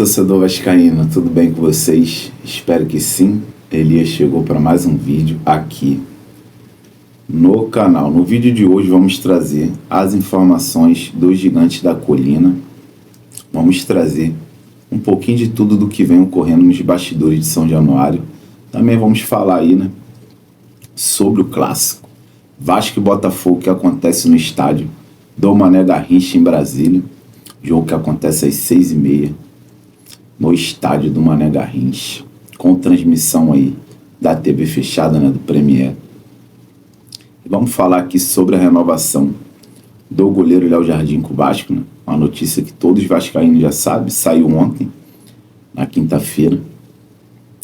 torcedor vascaíno, tudo bem com vocês? Espero que sim. Elias chegou para mais um vídeo aqui no canal. No vídeo de hoje vamos trazer as informações dos Gigantes da Colina. Vamos trazer um pouquinho de tudo do que vem ocorrendo nos bastidores de São Januário. Também vamos falar aí, sobre o clássico Vasco e Botafogo que acontece no estádio do Mané Garrincha em Brasília. Jogo que acontece às 6h30 no estádio do Mané Garrincha, com transmissão aí da TV fechada, do Premier. E vamos falar aqui sobre a renovação do goleiro Léo Jardim com o Vasco, uma notícia que todos os vascaínos já sabem, saiu ontem, na quinta-feira.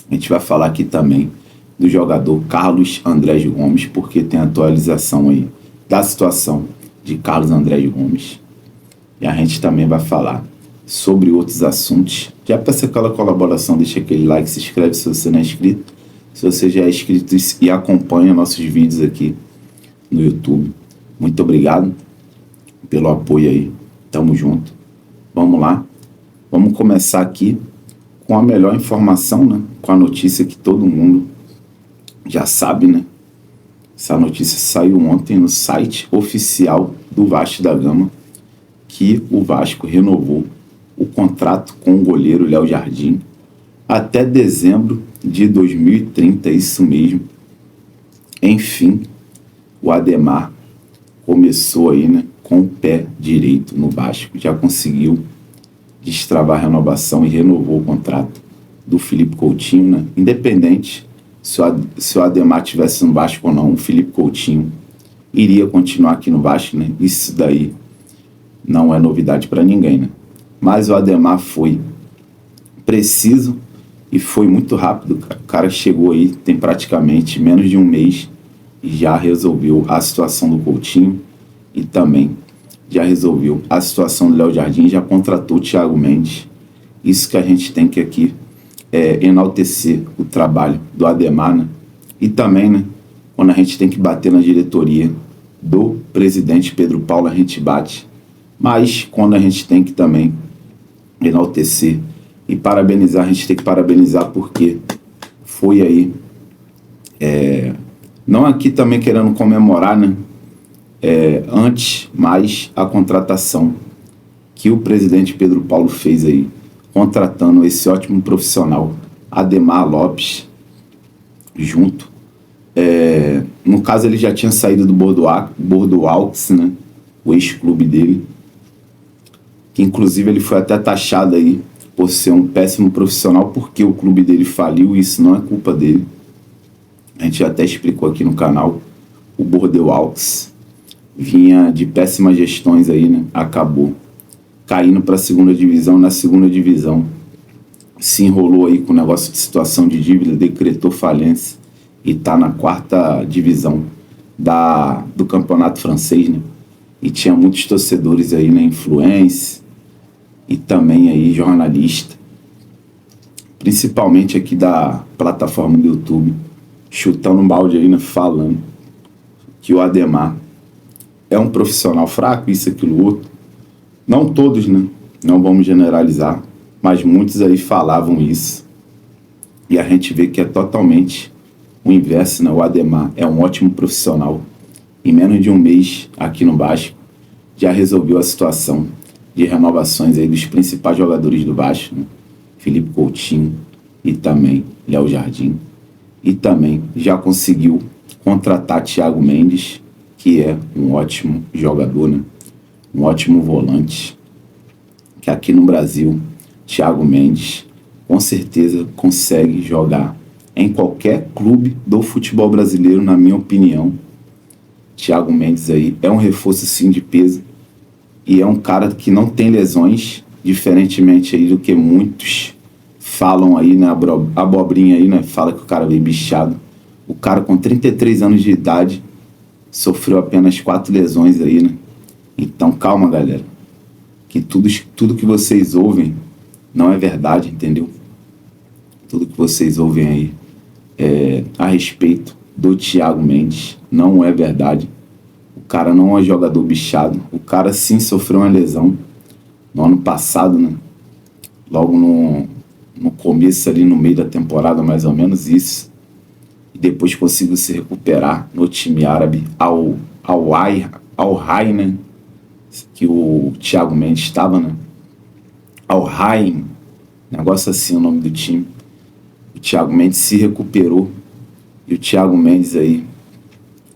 A gente vai falar aqui também do jogador Carlos Andrés Gomes, porque tem atualização aí da situação de Carlos Andrés Gomes. E a gente também vai falar sobre outros assuntos. Já peço aquela colaboração, deixa aquele like, se inscreve se você não é inscrito. Se você já é inscrito e acompanha nossos vídeos aqui no YouTube, muito obrigado pelo apoio aí. Tamo junto. Vamos lá. Vamos começar aqui com a melhor informação, com a notícia que todo mundo já sabe, Essa notícia saiu ontem no site oficial do Vasco da Gama, que o Vasco renovou o contrato com o goleiro Léo Jardim até dezembro de 2030, isso mesmo. Enfim, o Ademar começou aí, com o pé direito no Vasco, já conseguiu destravar a renovação e renovou o contrato do Felipe Coutinho, independente se o Ademar tivesse no Vasco ou não, o Felipe Coutinho iria continuar aqui no Vasco, Isso daí não é novidade para ninguém, Mas o Ademar foi preciso e foi muito rápido. O cara chegou aí, tem praticamente menos de um mês e já resolveu a situação do Coutinho e também já resolveu a situação do Léo Jardim, já contratou o Thiago Mendes. Isso que a gente tem que aqui enaltecer o trabalho do Ademar, E também, quando a gente tem que bater na diretoria do presidente Pedro Paulo, a gente bate. Mas quando a gente tem que também enaltecer e parabenizar, a gente tem que parabenizar porque foi aí, não aqui também querendo comemorar, antes, mais a contratação que o presidente Pedro Paulo fez aí, contratando esse ótimo profissional, Ademar Lopes, junto. No caso, ele já tinha saído do Bordeaux, o ex-clube dele, que inclusive ele foi até taxado aí por ser um péssimo profissional, porque o clube dele faliu, e isso não é culpa dele. A gente até explicou aqui no canal. O Bordeaux vinha de péssimas gestões aí, acabou caindo para a segunda divisão. Na segunda divisão se enrolou aí com o negócio de situação de dívida, decretou falência e está na quarta divisão do campeonato francês, E tinha muitos torcedores aí, influência e também aí jornalista, principalmente aqui da plataforma do YouTube, chutando um balde aí, falando que o Ademar é um profissional fraco, isso, aquilo, outro. Não todos, Não vamos generalizar, mas muitos aí falavam isso. E a gente vê que é totalmente o inverso, O Ademar é um ótimo profissional. Em menos de um mês aqui no Vasco, já resolveu a situação de renovações aí dos principais jogadores do Vasco, Felipe Coutinho e também Léo Jardim. E também já conseguiu contratar Thiago Mendes, que é um ótimo jogador, Um ótimo volante. Que aqui no Brasil, Thiago Mendes com certeza consegue jogar em qualquer clube do futebol brasileiro, na minha opinião. Thiago Mendes aí é um reforço sim de peso e é um cara que não tem lesões, diferentemente aí do que muitos falam aí, abobrinha aí, fala que o cara veio bichado. O cara com 33 anos de idade sofreu apenas 4 lesões aí, Então calma, galera, que tudo que vocês ouvem não é verdade, entendeu? Tudo que vocês ouvem aí a respeito do Thiago Mendes não é verdade. O cara não é jogador bichado. O cara sim sofreu uma lesão no ano passado, logo no começo ali, no meio da temporada, mais ou menos isso. E depois conseguiu se recuperar no time árabe Al-Rai, né? Que o Thiago Mendes estava, né? Al-Rai, negócio assim o nome do time. O Thiago Mendes se recuperou e o Thiago Mendes aí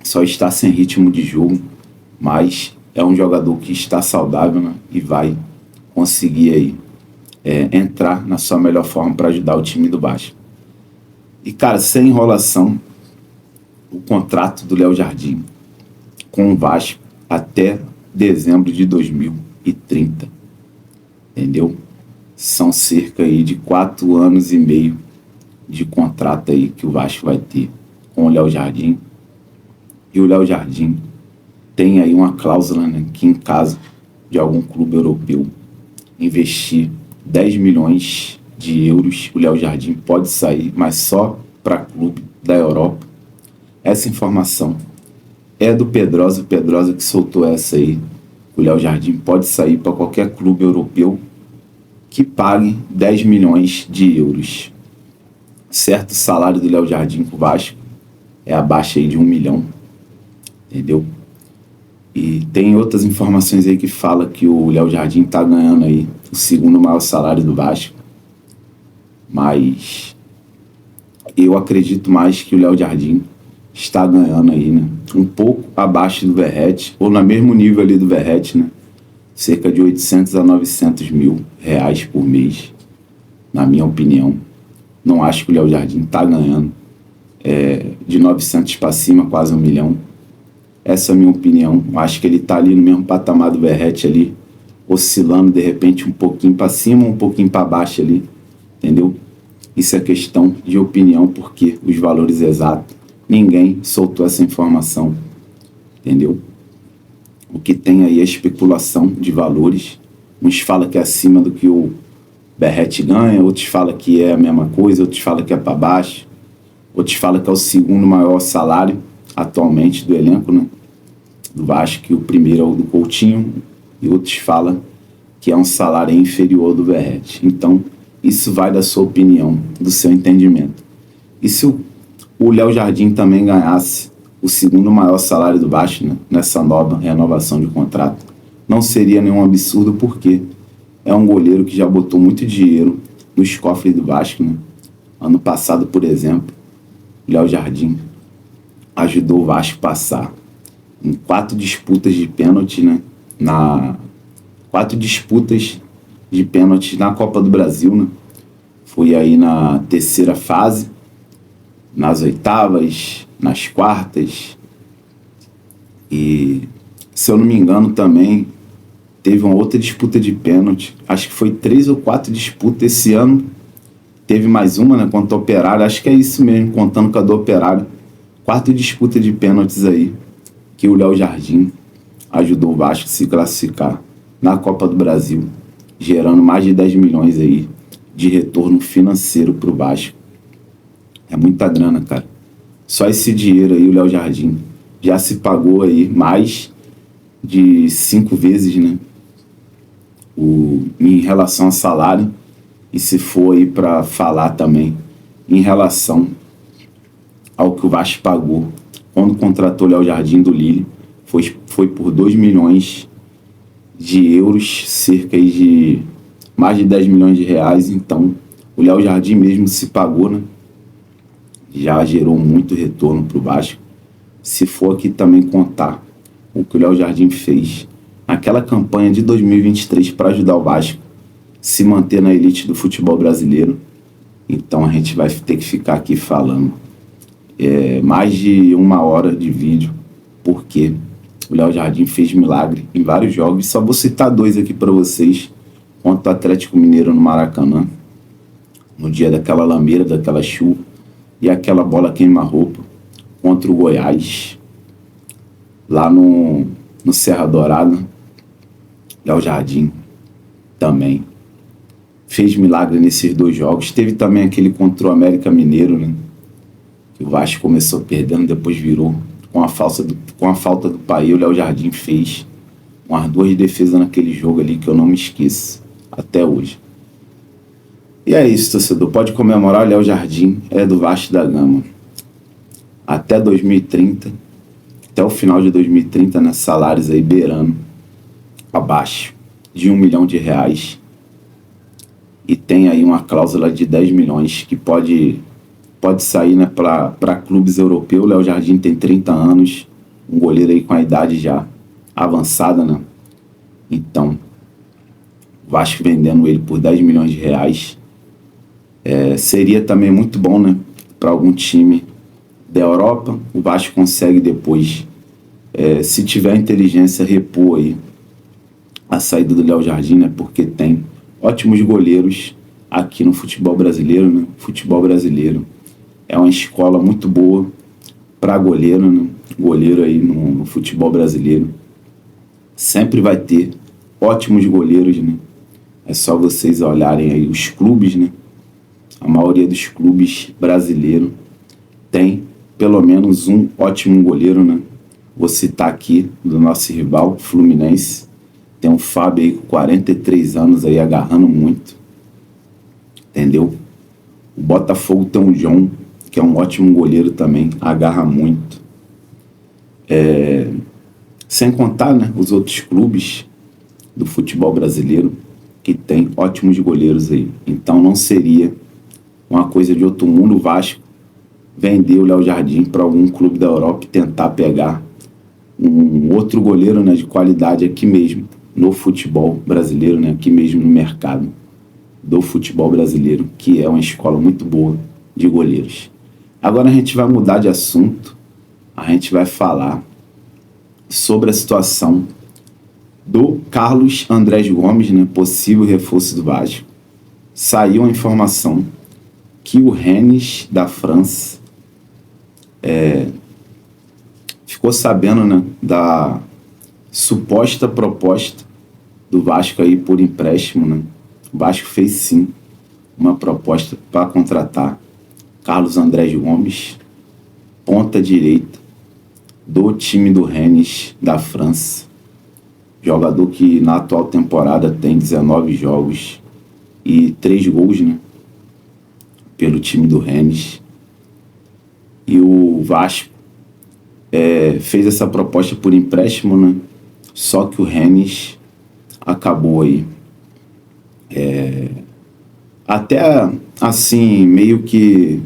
só está sem ritmo de jogo, mas é um jogador que está saudável, né? E vai conseguir aí entrar na sua melhor forma para ajudar o time do Vasco. E, cara, sem enrolação, o contrato do Léo Jardim com o Vasco até dezembro de 2030. Entendeu? São cerca aí de 4 anos e meio de contrato aí que o Vasco vai ter com o Léo Jardim. E o Léo Jardim tem aí uma cláusula, né, que em caso de algum clube europeu investir 10 milhões de euros, o Léo Jardim pode sair, mas só para clube da Europa. Essa informação é do Pedrosa, o Pedrosa que soltou essa aí. O Léo Jardim pode sair para qualquer clube europeu que pague 10 milhões de euros. Certo, o salário do Léo Jardim com o Vasco é abaixo aí de 1 milhão, entendeu? E tem outras informações aí que fala que o Léo Jardim tá ganhando aí o segundo maior salário do Vasco. Mas eu acredito mais que o Léo Jardim está ganhando aí, né? Um pouco abaixo do Verratti, ou no mesmo nível ali do Verratti, né? Cerca de 800 a 900 mil reais por mês, na minha opinião. Não acho que o Léo Jardim está ganhando de 900 para cima, quase 1 milhão. Essa é a minha opinião. Acho que ele está ali no mesmo patamar do Verratti ali, oscilando de repente um pouquinho para cima, um pouquinho para baixo ali, entendeu? Isso é questão de opinião, porque os valores exatos, ninguém soltou essa informação, entendeu? O que tem aí é especulação de valores. Uns falam que é acima do que o Verratti ganha, outros falam que é a mesma coisa, outros falam que é para baixo, outros falam que é o segundo maior salário atualmente do elenco, né? Do Vasco, que o primeiro é o do Coutinho, e outros falam que é um salário inferior ao do Verratti. Então, isso vai da sua opinião, do seu entendimento. E se o Léo Jardim também ganhasse o segundo maior salário do Vasco, né, nessa nova renovação de contrato, não seria nenhum absurdo, porque é um goleiro que já botou muito dinheiro nos cofres do Vasco, né? Ano passado, por exemplo, o Léo Jardim ajudou o Vasco a passar em 4 disputas de pênalti, né? 4 disputas de pênalti na Copa do Brasil, né? Foi aí na terceira fase, nas oitavas, nas quartas. E, se eu não me engano, também teve uma outra disputa de pênalti. Acho que foi 3 ou 4 disputas esse ano. Teve mais uma, né, contra o Operário. Acho que é isso mesmo, contando com a do Operário. 4 disputas de pênaltis aí, que o Léo Jardim ajudou o Vasco a se classificar na Copa do Brasil, gerando mais de 10 milhões aí de retorno financeiro para o Vasco. É muita grana, cara. Só esse dinheiro aí, o Léo Jardim já se pagou aí mais de 5 vezes, né? Em relação a salário. E se for aí para falar também em relação ao que o Vasco pagou quando contratou o Léo Jardim do Lille, foi por 2 milhões de euros, cerca aí de mais de 10 milhões de reais. Então, o Léo Jardim mesmo se pagou, né? Já gerou muito retorno para o Vasco. Se for aqui também contar o que o Léo Jardim fez naquela campanha de 2023 para ajudar o Vasco se manter na elite do futebol brasileiro, então a gente vai ter que ficar aqui falando mais de 1 hora de vídeo, porque o Léo Jardim fez milagre em vários jogos. Só vou citar 2 aqui para vocês, contra o Atlético Mineiro no Maracanã, no dia daquela lameira, daquela chuva, e aquela bola queima-roupa contra o Goiás, lá no Serra Dourada. Léo Jardim também fez milagre nesses 2 jogos. Teve também aquele contra o América Mineiro, né? Que o Vasco começou perdendo, depois virou. Com a falta do Paí, o Léo Jardim fez umas 2 defesas naquele jogo ali que eu não me esqueço até hoje. E é isso, torcedor. Pode comemorar, o Léo Jardim é do Vasco da Gama. Até 2030, até o final de 2030, né, salários aí beirando abaixo de R$1 milhão. E tem aí uma cláusula de 10 milhões que pode sair, né, para clubes europeus. O Léo Jardim tem 30 anos, um goleiro aí com a idade já avançada, né? Então, o Vasco vendendo ele por R$10 milhões. Seria também muito bom, né, para algum time da Europa. O Vasco consegue depois, se tiver inteligência, repor aí a saída do Léo Jardim, né, porque tem ótimos goleiros aqui no futebol brasileiro, né? O futebol brasileiro é uma escola muito boa para goleiro, né? Goleiro aí no futebol brasileiro sempre vai ter ótimos goleiros, né? É só vocês olharem aí os clubes, né? A maioria dos clubes brasileiros tem pelo menos um ótimo goleiro, né? Vou citar aqui do nosso rival, Fluminense. Tem um Fábio aí com 43 anos aí agarrando muito. Entendeu? O Botafogo tem um John, que é um ótimo goleiro também, agarra muito. Sem contar, né, os outros clubes do futebol brasileiro que tem ótimos goleiros aí. Então não seria uma coisa de outro mundo o Vasco vender o Léo Jardim para algum clube da Europa e tentar pegar um outro goleiro, né, de qualidade aqui mesmo no futebol brasileiro, né, aqui mesmo no mercado do futebol brasileiro, que é uma escola muito boa de goleiros. Agora a gente vai mudar de assunto, a gente vai falar sobre a situação do Carlos Andrés Gomes, né, possível reforço do Vasco. Saiu a informação que o Rennes da França ficou sabendo, né, da suposta proposta do Vasco aí por empréstimo, né? O Vasco fez sim uma proposta para contratar Carlos Andrés Gomes, ponta direita do time do Rennes da França. Jogador que na atual temporada tem 19 jogos e 3 gols, né, pelo time do Rennes. E o Vasco fez essa proposta por empréstimo, né? Só que o Rennes acabou aí até assim meio que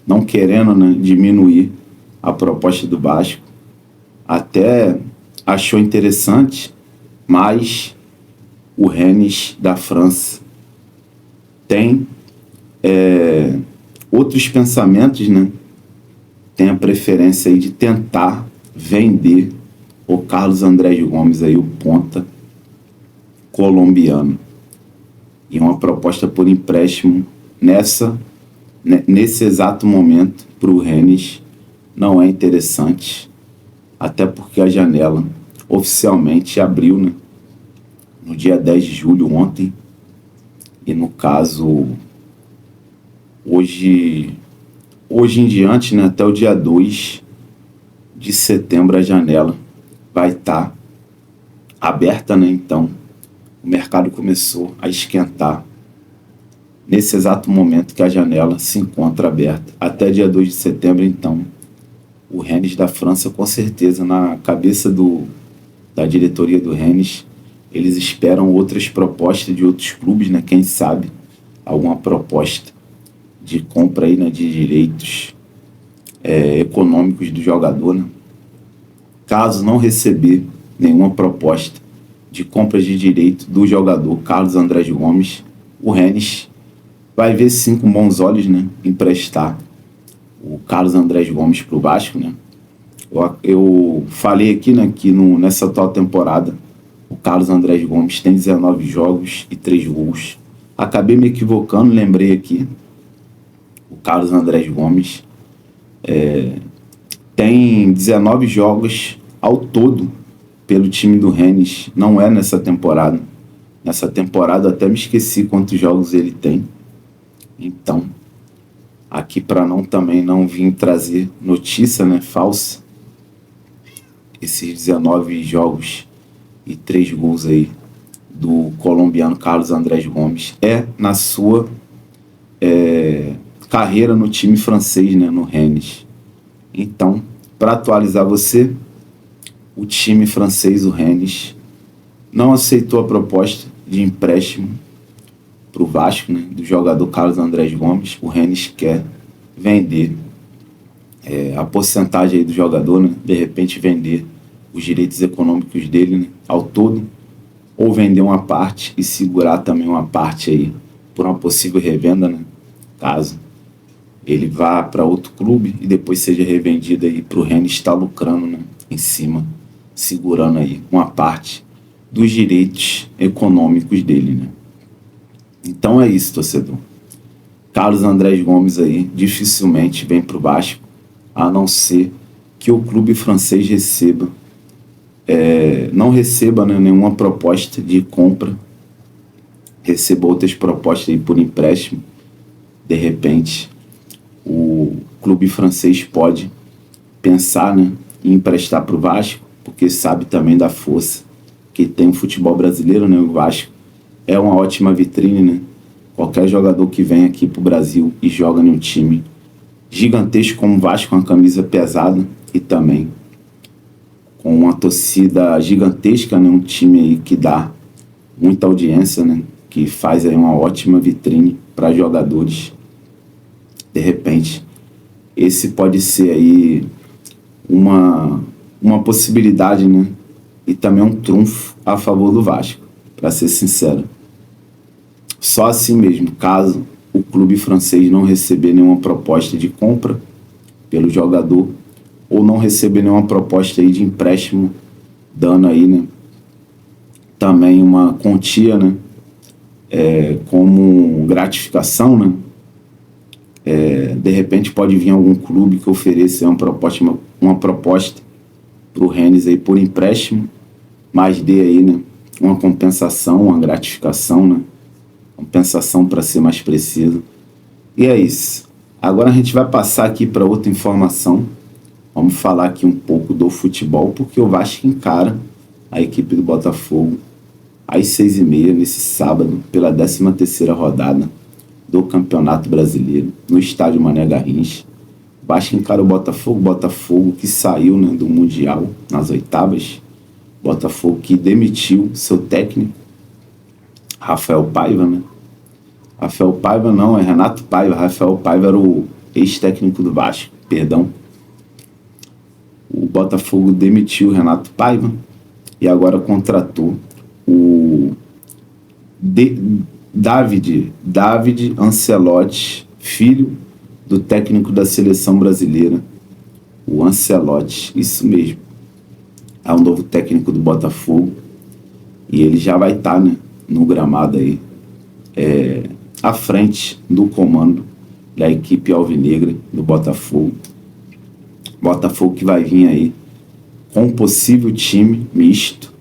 não querendo, né, diminuir a proposta do Vasco. Até achou interessante, mas o Rennes da França tem outros pensamentos, né? Tem a preferência aí de tentar vender o Carlos Andrés Gomes aí, o ponta colombiano, e uma proposta por empréstimo nesse exato momento para o Rennes não é interessante, até porque a janela oficialmente abriu, né, no dia 10 de julho, ontem, e no caso hoje em diante, né, até o dia 2 de setembro a janela vai estar aberta, né? Então o mercado começou a esquentar nesse exato momento que a janela se encontra aberta. Até dia 2 de setembro, então, o Rennes da França, com certeza, na cabeça da diretoria do Rennes, eles esperam outras propostas de outros clubes, né? Quem sabe alguma proposta de compra aí, né, de direitos econômicos do jogador, né? Caso não receber nenhuma proposta de compra de direito do jogador Carlos Andrés Gomes, o Rennes vai ver sim com bons olhos, né, emprestar o Carlos Andrés Gomes para o Vasco, né? Eu falei aqui, né, que nessa atual temporada o Carlos Andrés Gomes tem 19 jogos e 3 gols. Acabei me equivocando, lembrei aqui. O Carlos Andrés Gomes tem 19 jogos ao todo pelo time do Rennes, não é nessa temporada. Nessa temporada até me esqueci quantos jogos ele tem. Então, aqui para também não vir trazer notícia, né, falsa, esses 19 jogos e 3 gols aí do colombiano Carlos Andrés Gomes é na sua carreira no time francês, né, no Rennes. Então, para atualizar você, o time francês, o Rennes, não aceitou a proposta de empréstimo para o Vasco, né, do jogador Carlos Andrés Gomes. O Rennes quer vender a porcentagem aí do jogador, né, de repente vender os direitos econômicos dele, né, ao todo, ou vender uma parte e segurar também uma parte aí por uma possível revenda, né, caso ele vá para outro clube e depois seja revendido aí para o Rennes estar lucrando, né, em cima, segurando aí uma parte dos direitos econômicos dele, né. Então é isso, torcedor. Carlos Andrés Gomes aí dificilmente vem para o Vasco, a não ser que o clube francês não receba, né, nenhuma proposta de compra, receba outras propostas aí por empréstimo. De repente, o clube francês pode pensar, né, em emprestar para o Vasco, porque sabe também da força que tem o futebol brasileiro, né? O Vasco é uma ótima vitrine, né? Qualquer jogador que vem aqui para o Brasil e joga em um time gigantesco como o Vasco, com uma camisa pesada e também com uma torcida gigantesca, né? Um time aí que dá muita audiência, né? Que faz aí uma ótima vitrine para jogadores. De repente, esse pode ser aí uma possibilidade, né? E também um trunfo a favor do Vasco, para ser sincero. Só assim mesmo, caso o clube francês não receber nenhuma proposta de compra pelo jogador, ou não receber nenhuma proposta aí de empréstimo, dando aí, né, também uma quantia, né, como gratificação, né, de repente pode vir algum clube que ofereça uma proposta para o Rennes aí por empréstimo, mas dê aí, né, uma compensação, uma gratificação, né, compensação para ser mais preciso. E é isso. Agora a gente vai passar aqui para outra informação. Vamos falar aqui um pouco do futebol, porque o Vasco encara a equipe do Botafogo às 6h30 nesse sábado, pela 13ª rodada do Campeonato Brasileiro, no estádio Mané Garrincha. O Vasco encara o Botafogo que saiu, né, do Mundial nas oitavas. Botafogo que demitiu seu técnico, Rafael Paiva, né? Rafael Paiva não, é Renato Paiva. Rafael Paiva era o ex-técnico do Vasco, perdão. O Botafogo demitiu o Renato Paiva e agora contratou o David Ancelotti, filho do técnico da seleção brasileira, o Ancelotti, isso mesmo. É o novo técnico do Botafogo e ele já vai estar, né, no gramado aí, à frente do comando da equipe alvinegra do Botafogo. Botafogo que vai vir aí com um possível time misto.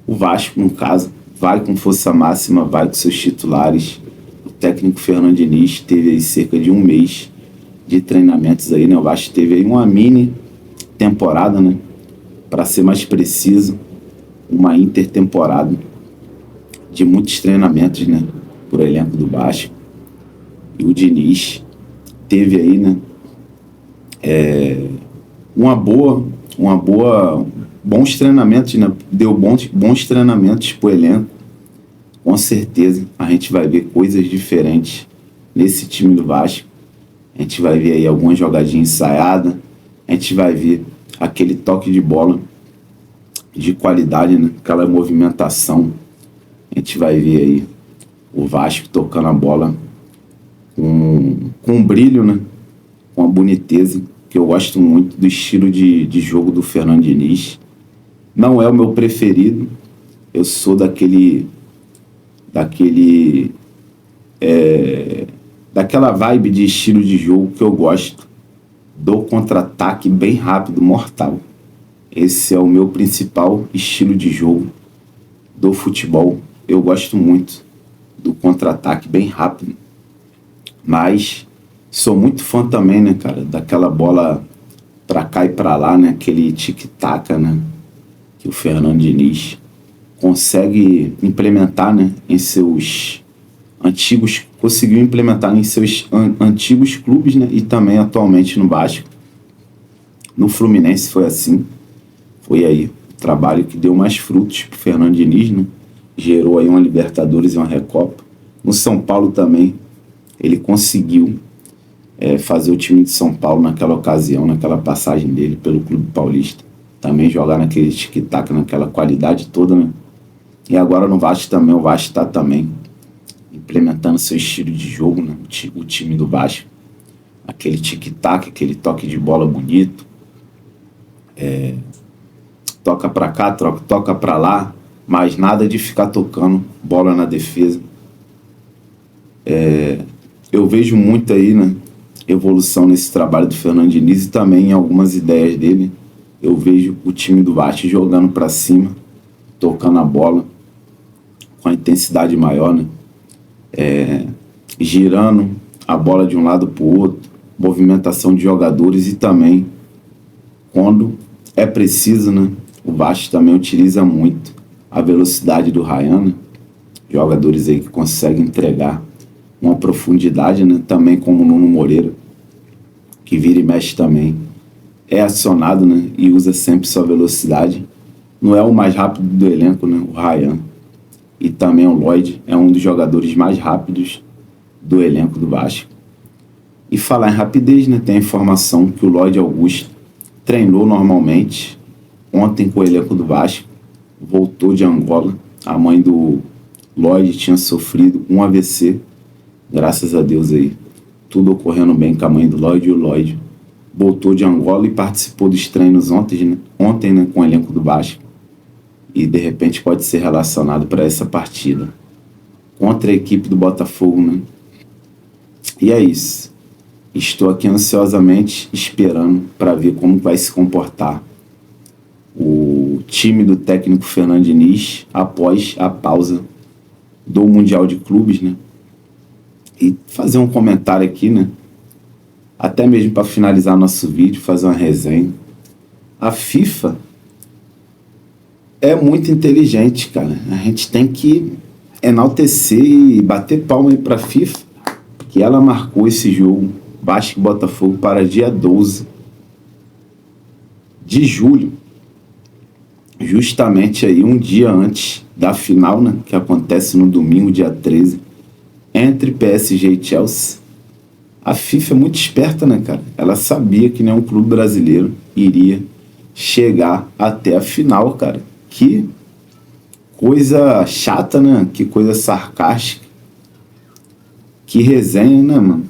O Vasco, no caso, vai com força máxima, vai com seus titulares. O técnico Fernando Diniz teve aí cerca de um mês de treinamentos aí, né? O Vasco teve aí uma mini temporada, né? Para ser mais preciso, uma intertemporada de muitos treinamentos, né? Por elenco do Vasco. E o Diniz teve aí, né? Bons treinamentos, né? Deu bons treinamentos pro elenco. Com certeza a gente vai ver coisas diferentes nesse time do Vasco. A gente vai ver aí algumas jogadinhas ensaiadas. A gente vai ver aquele toque de bola de qualidade, né? Aquela movimentação. A gente vai ver aí o Vasco tocando a bola com brilho, né? Com a boniteza, que eu gosto muito do estilo de jogo do Fernando Diniz. Não é o meu preferido. Eu sou daquela vibe de estilo de jogo que eu gosto, do contra-ataque bem rápido, mortal. Esse é o meu principal estilo de jogo do futebol. Eu gosto muito do contra-ataque bem rápido, mas sou muito fã também, né, cara, daquela bola pra cá e pra lá, né, aquele tic-tac, né, que o Fernando Diniz consegue implementar, né, em seus antigos conseguiu implementar em seus antigos clubes, né? E também atualmente no Vasco. No Fluminense foi assim. Foi aí o trabalho que deu mais frutos pro Fernando Diniz, né? Gerou aí uma Libertadores e uma Recopa. No São Paulo também, ele conseguiu fazer o time de São Paulo naquela ocasião, naquela passagem dele pelo Clube Paulista. Também jogar naquele tic-tac, naquela qualidade toda, né? E agora no Vasco também, o Vasco está também implementando seu estilo de jogo, né? O time do Vasco. Aquele tic-tac, aquele toque de bola bonito. Toca para cá, toca para lá, mas nada de ficar tocando bola na defesa. Eu vejo muito aí, né, evolução nesse trabalho do Fernando Diniz e também em algumas ideias dele. Eu vejo o time do Vasco jogando para cima, tocando a bola com a intensidade maior, né? Girando a bola de um lado para o outro, movimentação de jogadores e também, quando é preciso, né, o Vasco também utiliza muito a velocidade do Ryan, né? Jogadores aí que conseguem entregar uma profundidade, né? Também como o Nuno Moreira, que vira e mexe também, é acionado, né? E usa sempre sua velocidade. Não é o mais rápido do elenco, né? O Ryan. E também o Lloyd é um dos jogadores mais rápidos do elenco do Vasco. E falar em rapidez, né? Tem a informação que o Lloyd Augusto treinou normalmente ontem com o elenco do Vasco, voltou de Angola. A mãe do Lloyd tinha sofrido um AVC, graças a Deus aí, tudo ocorrendo bem com a mãe do Lloyd. E o Lloyd voltou de Angola e participou dos treinos ontem, né, com o elenco do Vasco. E de repente pode ser relacionado para essa partida contra a equipe do Botafogo, né? E é isso. Estou aqui ansiosamente esperando para ver como vai se comportar o time do técnico Fernando Diniz após a pausa do Mundial de Clubes, né? E fazer um comentário aqui, né? Até mesmo para finalizar nosso vídeo, fazer uma resenha. A FIFA é muito inteligente, cara. A gente tem que enaltecer e bater palma aí para a FIFA, que ela marcou esse jogo Vasco e Botafogo para dia 12 de julho, justamente aí um dia antes da final, né, que acontece no domingo, dia 13, entre PSG e Chelsea. A FIFA é muito esperta, né, cara? Ela sabia que nenhum clube brasileiro iria chegar até a final, cara. Que coisa chata, né? Que coisa sarcástica. Que resenha, né, mano?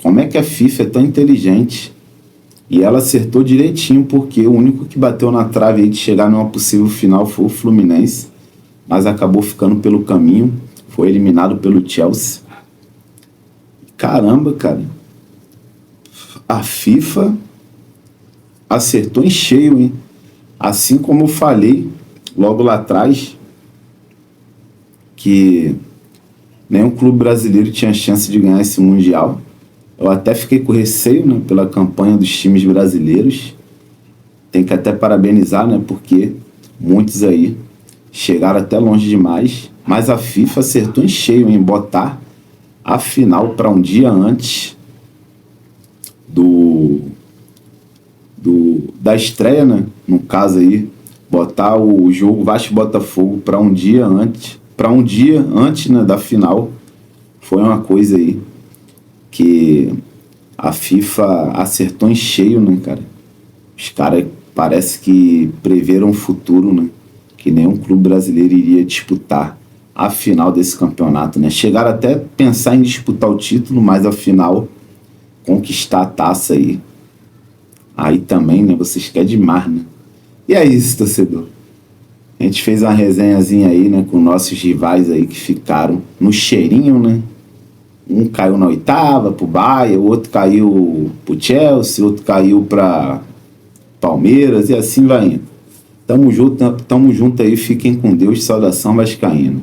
Como é que a FIFA é tão inteligente? E ela acertou direitinho, porque o único que bateu na trave aí de chegar numa possível final foi o Fluminense, mas acabou ficando pelo caminho, foi eliminado pelo Chelsea. Caramba, cara. A FIFA acertou em cheio, hein? Assim como eu falei logo lá atrás, que nenhum clube brasileiro tinha chance de ganhar esse Mundial. Eu até fiquei com receio, né, pela campanha dos times brasileiros. Tem que até parabenizar, né, porque muitos aí chegaram até longe demais. Mas a FIFA acertou em cheio em botar a final para um dia antes da estreia, né? No caso aí, botar o jogo Vasco e Botafogo para um dia antes, né, da final. Foi uma coisa aí que a FIFA acertou em cheio, né, cara? Os caras parece que preveram o futuro, né? Que nenhum clube brasileiro iria disputar a final desse campeonato, né? Chegaram até a pensar em disputar o título, mas afinal conquistar a taça aí também, né? Vocês querem demais, né? E é isso, torcedor. A gente fez uma resenhazinha aí, né, com nossos rivais aí que ficaram no cheirinho, né? Um caiu na oitava pro Bahia, o outro caiu pro Chelsea, o outro caiu pra Palmeiras e assim vai indo. Tamo junto aí, fiquem com Deus, saudação vascaíno.